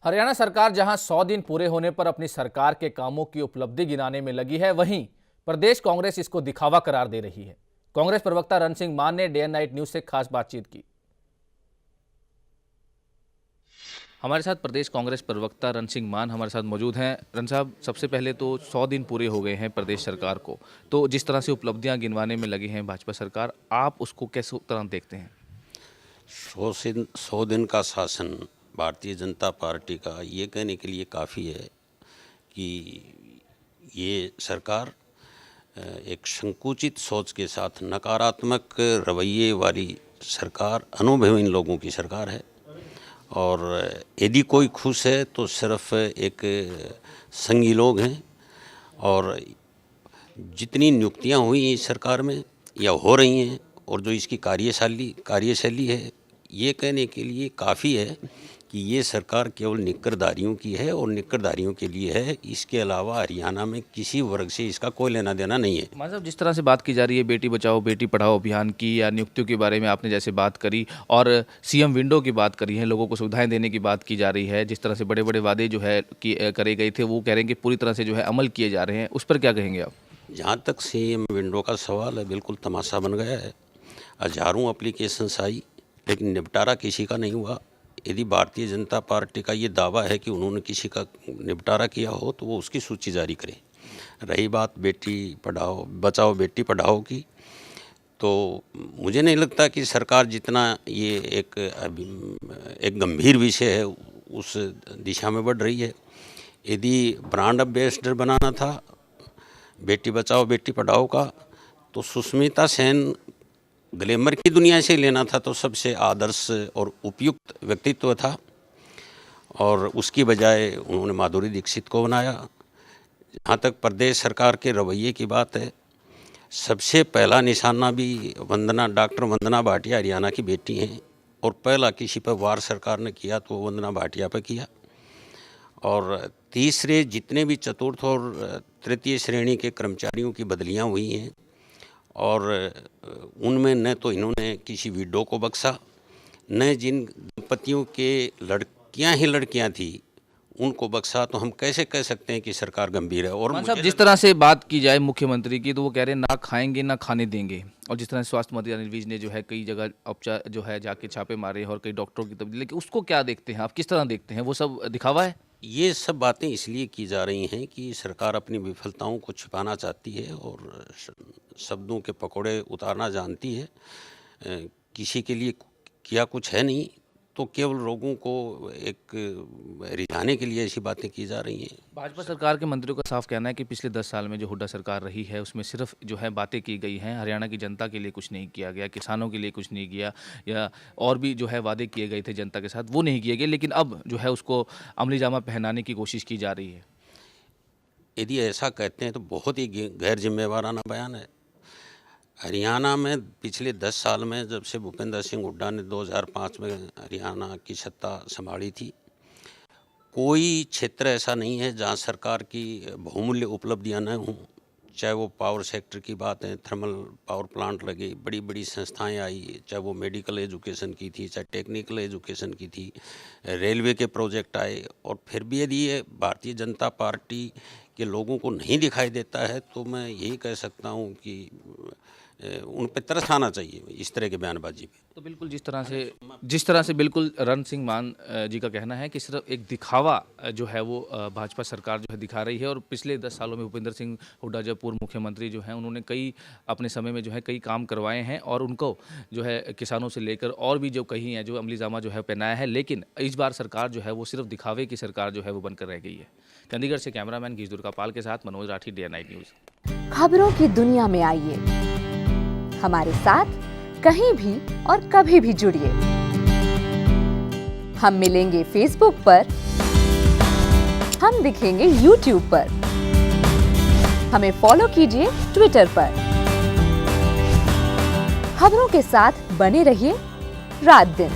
हरियाणा सरकार जहां 100 दिन पूरे होने पर अपनी सरकार के कामों की उपलब्धि गिनाने में लगी है, वहीं प्रदेश कांग्रेस इसको दिखावा करार दे रही है। कांग्रेस प्रवक्ता रण सिंह मान ने डे एंड नाइट न्यूज से खास बातचीत की। हमारे साथ प्रदेश कांग्रेस प्रवक्ता रण सिंह मान हमारे साथ मौजूद हैं। रण साहब, सबसे पहले तो 100 दिन पूरे हो गए हैं प्रदेश सरकार को, तो जिस तरह से उपलब्धियां गिनवाने में लगी हैं भाजपा सरकार, आप उसको कैसे तरह देखते हैं? 100 दिन का शासन भारतीय जनता पार्टी का ये कहने के लिए काफ़ी है कि ये सरकार एक संकुचित सोच के साथ नकारात्मक रवैये वाली सरकार, अनुभवी लोगों की सरकार है। और यदि कोई खुश है तो सिर्फ एक संघी लोग हैं। और जितनी नियुक्तियां हुई इस सरकार में या हो रही हैं और जो इसकी कार्यशैली है, ये कहने के लिए काफ़ी है कि ये सरकार केवल निक्करधारियों की है और निक्करधारियों के लिए है। इसके अलावा हरियाणा में किसी वर्ग से इसका कोई लेना देना नहीं है। मतलब जिस तरह से बात की जा रही है बेटी बचाओ बेटी पढ़ाओ अभियान की या नियुक्तियों के बारे में आपने जैसे बात करी, और सीएम विंडो की बात करी है, लोगों को सुविधाएं देने की बात की जा रही है, जिस तरह से बड़े बड़े वादे जो है करे गए थे वो कह रहे हैं कि पूरी तरह से जो है अमल किए जा रहे हैं, उस पर क्या कहेंगे आप? जहाँ तक सीएम विंडो का सवाल है, बिल्कुल तमाशा बन गया है। हजारों एप्लीकेशंस आई लेकिन निपटारा किसी का नहीं हुआ। यदि भारतीय जनता पार्टी का ये दावा है कि उन्होंने किसी का निपटारा किया हो तो वो उसकी सूची जारी करे। रही बात बेटी पढ़ाओ बचाओ बेटी पढ़ाओ की, तो मुझे नहीं लगता कि सरकार जितना ये एक गंभीर विषय है उस दिशा में बढ़ रही है। यदि ब्रांड एम्बेसडर बनाना था बेटी बचाओ बेटी पढ़ाओ का, तो सुष्मिता सेन ग्लैमर की दुनिया से लेना था तो सबसे आदर्श और उपयुक्त व्यक्तित्व था, और उसकी बजाय उन्होंने माधुरी दीक्षित को बनाया। जहाँ तक प्रदेश सरकार के रवैये की बात है, सबसे पहला निशाना भी डॉक्टर वंदना भाटिया हरियाणा की बेटी हैं, और पहला किसी पर वार सरकार ने किया तो वंदना भाटिया पर किया। और तीसरे जितने भी चतुर्थ और तृतीय श्रेणी के कर्मचारियों की बदलियां हुई हैं, और उनमें न तो इन्होंने किसी विडो को बख्शा, न जिन दंपतियों के लड़कियां थी उनको बख्शा। तो हम कैसे कह सकते हैं कि सरकार गंभीर है? और साहब, जिस तरह से बात की जाए मुख्यमंत्री की, तो वो कह रहे हैं ना खाएंगे ना खाने देंगे, और जिस तरह से स्वास्थ्य मंत्री अनिल विज ने जो है कई जगह उपचार जो है जाके छापे मारे और कई डॉक्टरों की तब्दीली, लेकिन उसको क्या देखते हैं आप, किस तरह देखते हैं? वो सब दिखावा है? ये सब बातें इसलिए की जा रही हैं कि सरकार अपनी विफलताओं को छिपाना चाहती है और शब्दों के पकौड़े उतारना जानती है। किसी के लिए किया कुछ है नहीं, तो केवल लोगों को एक रिझाने के लिए ऐसी बातें की जा रही हैं। भाजपा सरकार के मंत्रियों का साफ कहना है कि पिछले 10 साल में जो हुड्डा सरकार रही है उसमें सिर्फ जो है बातें की गई हैं, हरियाणा की जनता के लिए कुछ नहीं किया गया, किसानों के लिए कुछ नहीं किया, या और भी जो है वादे किए गए थे जनता के साथ वो नहीं किए गए, लेकिन अब जो है उसको अमली जामा पहनाने की कोशिश की जा रही है। यदि ऐसा कहते हैं तो बहुत ही गैर जिम्मेवाराना बयान है। हरियाणा में पिछले 10 साल में, जब से भूपेंद्र सिंह हुड्डा ने 2005 में हरियाणा की सत्ता संभाली थी, कोई क्षेत्र ऐसा नहीं है जहां सरकार की बहुमूल्य उपलब्धियां न हों। चाहे वो पावर सेक्टर की बात है, थर्मल पावर प्लांट लगे, बड़ी बड़ी संस्थाएं आई, चाहे वो मेडिकल एजुकेशन की थी, चाहे टेक्निकल एजुकेशन की थी, रेलवे के प्रोजेक्ट आए। और फिर भी यदि ये भारतीय जनता पार्टी के लोगों को नहीं दिखाई देता है तो मैं यही कह सकता हूँ कि उन पर तरस आना चाहिए इस तरह के बयानबाजी पे। तो बिल्कुल जिस तरह से बिल्कुल रण सिंह मान जी का कहना है कि सिर्फ एक दिखावा जो है वो भाजपा सरकार जो है दिखा रही है, और पिछले 10 सालों में भूपेंद्र सिंह हुड्डा जो पूर्व मुख्यमंत्री जो हैं उन्होंने कई अपने समय में जो है कई काम करवाए हैं, और उनको जो है किसानों से लेकर और भी जो कहीं है जो अमली जामा जो है पहनाया है, लेकिन इस बार सरकार जो है वो सिर्फ दिखावे की सरकार जो है वो बनकर रह गई है। चंडीगढ़ से कैमरामैन गीश दुर्गापाल के साथ Manoj Rathi, day night news. खबरों की दुनिया में आइए हमारे साथ, कहीं भी और कभी भी जुड़िए। हम मिलेंगे फेसबुक पर, हम दिखेंगे यूट्यूब पर, हमें फॉलो कीजिए ट्विटर पर। खबरों के साथ बने रहिए रात दिन।